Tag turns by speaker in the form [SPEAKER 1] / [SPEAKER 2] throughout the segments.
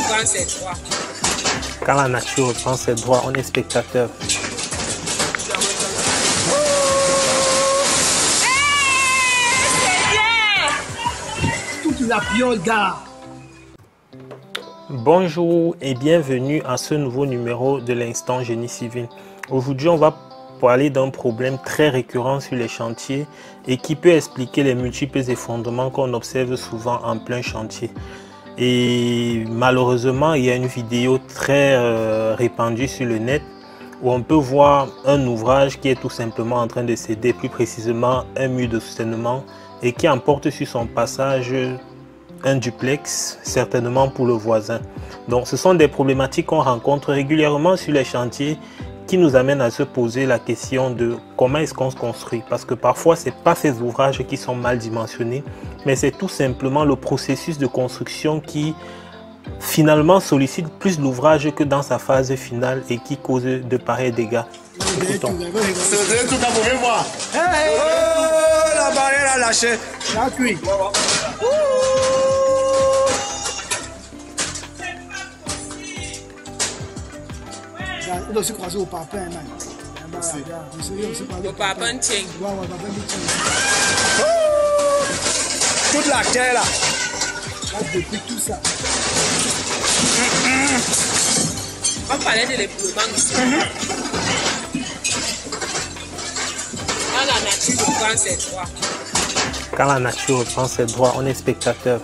[SPEAKER 1] reprend ses droits.
[SPEAKER 2] Quand la nature reprend ses droits, on est spectateur.
[SPEAKER 3] Toute la piole, gars.
[SPEAKER 2] Bonjour et bienvenue à ce nouveau numéro de l'Instant Génie Civil. Aujourd'hui, on va parler d'un problème très récurrent sur les chantiers et qui peut expliquer les multiples effondrements qu'on observe souvent en plein chantier. Et malheureusement, il y a une vidéo très répandue sur le net où on peut voir un ouvrage qui est tout simplement en train de céder, plus précisément un mur de soutènement, et qui emporte sur son passage un duplex, certainement pour le voisin. Donc ce sont des problématiques qu'on rencontre régulièrement sur les chantiers qui nous amènent à se poser la question de comment est-ce qu'on se construit. Parce que parfois, ce n'est pas ces ouvrages qui sont mal dimensionnés, mais c'est tout simplement le processus de construction qui finalement sollicite plus l'ouvrage que dans sa phase finale et qui cause de pareils dégâts. Écoutons.
[SPEAKER 3] C'est tout à vous voir. La barrière a lâché. La cuit. Il doit se croiser au papin, man.
[SPEAKER 1] Le papa tient.
[SPEAKER 3] Toute la terre là. Depuis tout ça.
[SPEAKER 1] On parlait de l'époulement ici. Quand la nature reprend ses droits.
[SPEAKER 2] Quand la nature reprend ses droits, on est spectateur.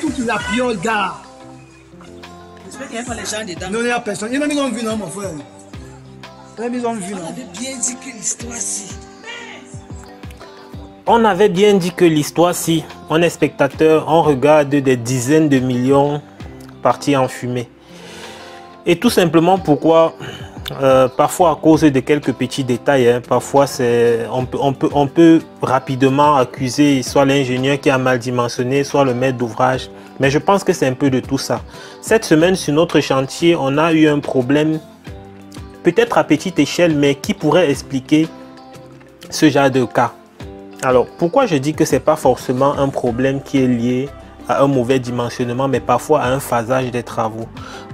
[SPEAKER 3] Toute la piole, gars.
[SPEAKER 1] J'espère qu'il n'y a pas les gens dedans.
[SPEAKER 3] Non, il n'y a personne. Il y en a mis en vue, non, mon frère. Il y en a mis en vue, non.
[SPEAKER 1] On avait bien dit que l'histoire si.
[SPEAKER 2] On avait bien dit que l'histoire, si on est spectateur, on regarde des dizaines de millions partis en fumée. Et tout simplement pourquoi, parfois à cause de quelques petits détails, parfois on peut rapidement accuser soit l'ingénieur qui a mal dimensionné, soit le maître d'ouvrage. Mais je pense que c'est un peu de tout ça. Cette semaine, sur notre chantier, on a eu un problème, peut-être à petite échelle, mais qui pourrait expliquer ce genre de cas. Alors, pourquoi je dis que ce n'est pas forcément un problème qui est lié à un mauvais dimensionnement, mais parfois à un phasage des travaux?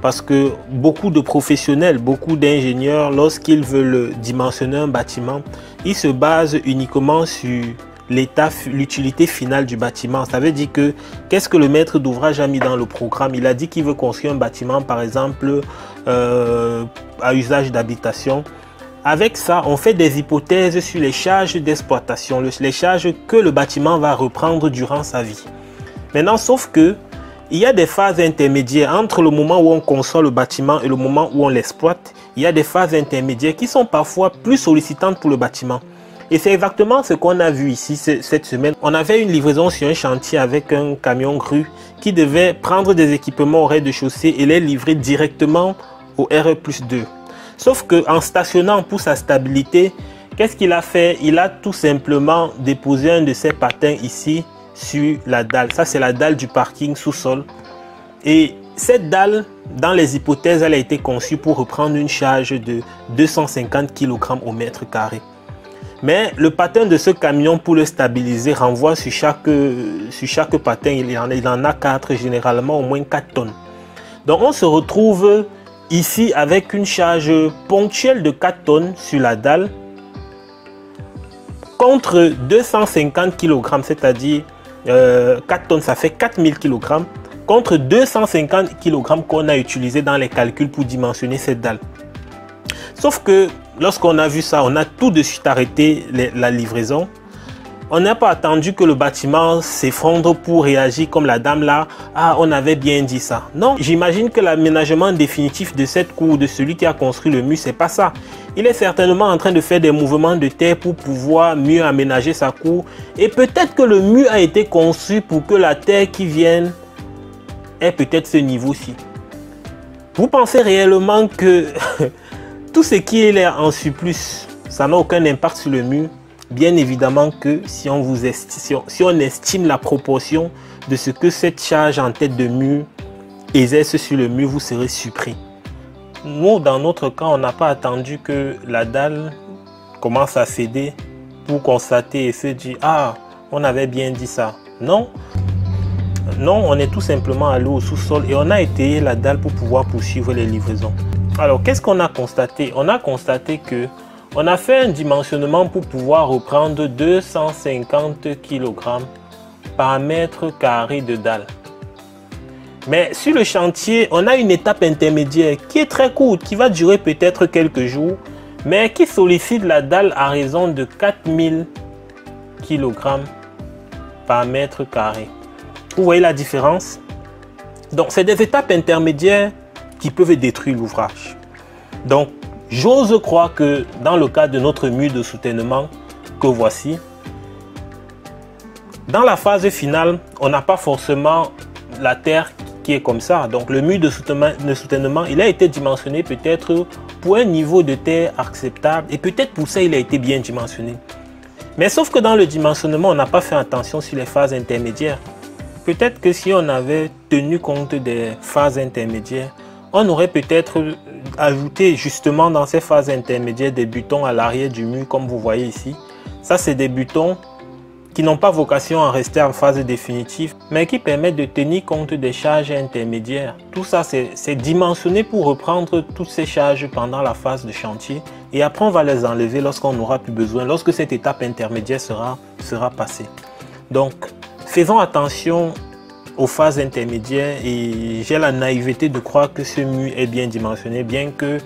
[SPEAKER 2] Parce que beaucoup de professionnels, beaucoup d'ingénieurs, lorsqu'ils veulent dimensionner un bâtiment, ils se basent uniquement sur l'utilité finale du bâtiment. Ça veut dire que qu'est-ce que le maître d'ouvrage a mis dans le programme? Il a dit qu'il veut construire un bâtiment, par exemple, à usage d'habitation. Avec ça, on fait des hypothèses sur les charges d'exploitation, les charges que le bâtiment va reprendre durant sa vie. Maintenant, sauf que il y a des phases intermédiaires entre le moment où on conçoit le bâtiment et le moment où on l'exploite. Il y a des phases intermédiaires qui sont parfois plus sollicitantes pour le bâtiment. Et c'est exactement ce qu'on a vu ici cette semaine. On avait une livraison sur un chantier avec un camion grue qui devait prendre des équipements au rez-de-chaussée et les livrer directement au RE+2. Sauf qu'en stationnant pour sa stabilité, qu'est-ce qu'il a fait? Il a tout simplement déposé un de ses patins ici sur la dalle. Ça, c'est la dalle du parking sous-sol. Et cette dalle, dans les hypothèses, elle a été conçue pour reprendre une charge de 250 kg au mètre carré. Mais le patin de ce camion, pour le stabiliser, renvoie sur chaque patin, il en a 4, généralement au moins 4 tonnes. Donc on se retrouve ici avec une charge ponctuelle de 4 tonnes sur la dalle contre 250 kg, c'est-à-dire 4 tonnes, ça fait 4000 kg contre 250 kg qu'on a utilisé dans les calculs pour dimensionner cette dalle. Sauf que lorsqu'on a vu ça, on a tout de suite arrêté la livraison. On n'a pas attendu que le bâtiment s'effondre pour réagir comme la dame là. Ah, on avait bien dit ça. Non, j'imagine que l'aménagement définitif de cette cour, de celui qui a construit le mur, c'est pas ça. Il est certainement en train de faire des mouvements de terre pour pouvoir mieux aménager sa cour. Et peut-être que le mur a été conçu pour que la terre qui vienne ait peut-être ce niveau-ci. Vous pensez réellement que tout ce qui est là en surplus, ça n'a aucun impact sur le mur? Bien évidemment que si on estime la proportion de ce que cette charge en tête de mur exerce sur le mur, vous serez surpris. Nous, dans notre cas, on n'a pas attendu que la dalle commence à céder pour constater et se dire « Ah, on avait bien dit ça ». Non. Non, on est tout simplement allé au sous-sol et on a étayé la dalle pour pouvoir poursuivre les livraisons. Alors, qu'est-ce qu'on a constaté? On a constaté que on a fait un dimensionnement pour pouvoir reprendre 250 kg par mètre carré de dalle. Mais sur le chantier, on a une étape intermédiaire qui est très courte, qui va durer peut-être quelques jours, mais qui sollicite la dalle à raison de 4000 kg par mètre carré. Vous voyez la différence? Donc, c'est des étapes intermédiaires qui peuvent détruire l'ouvrage. Donc, j'ose croire que dans le cas de notre mur de soutènement que voici, dans la phase finale, on n'a pas forcément la terre qui est comme ça. Donc, le mur de soutènement, il a été dimensionné peut-être pour un niveau de terre acceptable et peut-être pour ça, il a été bien dimensionné. Mais sauf que dans le dimensionnement, on n'a pas fait attention sur les phases intermédiaires. Peut-être que si on avait tenu compte des phases intermédiaires, on aurait peut-être ajouté justement dans ces phases intermédiaires des butons à l'arrière du mur, comme vous voyez ici. Ça, c'est des butons qui n'ont pas vocation à rester en phase définitive, mais qui permettent de tenir compte des charges intermédiaires. Tout ça, c'est dimensionné pour reprendre toutes ces charges pendant la phase de chantier. Et après, on va les enlever lorsqu'on n'aura plus besoin, lorsque cette étape intermédiaire sera passée. Donc, faisons attention aux phases intermédiaires et j'ai la naïveté de croire que ce mur est bien dimensionné, bien que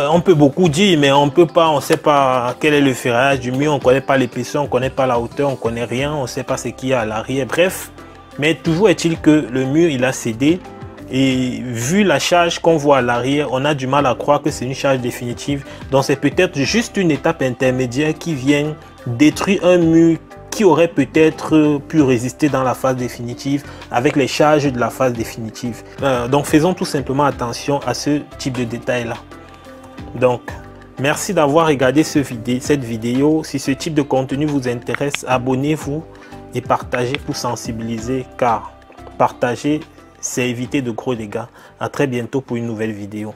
[SPEAKER 2] on peut beaucoup dire, mais on ne sait pas quel est le ferrage du mur, on ne connaît pas l'épaisseur, on ne connaît pas la hauteur, on ne connaît rien, on ne sait pas ce qu'il y a à l'arrière, bref. Mais toujours est-il que le mur, il a cédé et vu la charge qu'on voit à l'arrière, on a du mal à croire que c'est une charge définitive. Donc c'est peut-être juste une étape intermédiaire qui vient détruire un mur qui aurait peut-être pu résister dans la phase définitive avec les charges de la phase définitive. Donc faisons tout simplement attention à ce type de détails là. Donc merci d'avoir regardé cette vidéo. Si ce type de contenu vous intéresse, abonnez-vous et partagez pour sensibiliser, car partager c'est éviter de gros dégâts. À très bientôt pour une nouvelle vidéo.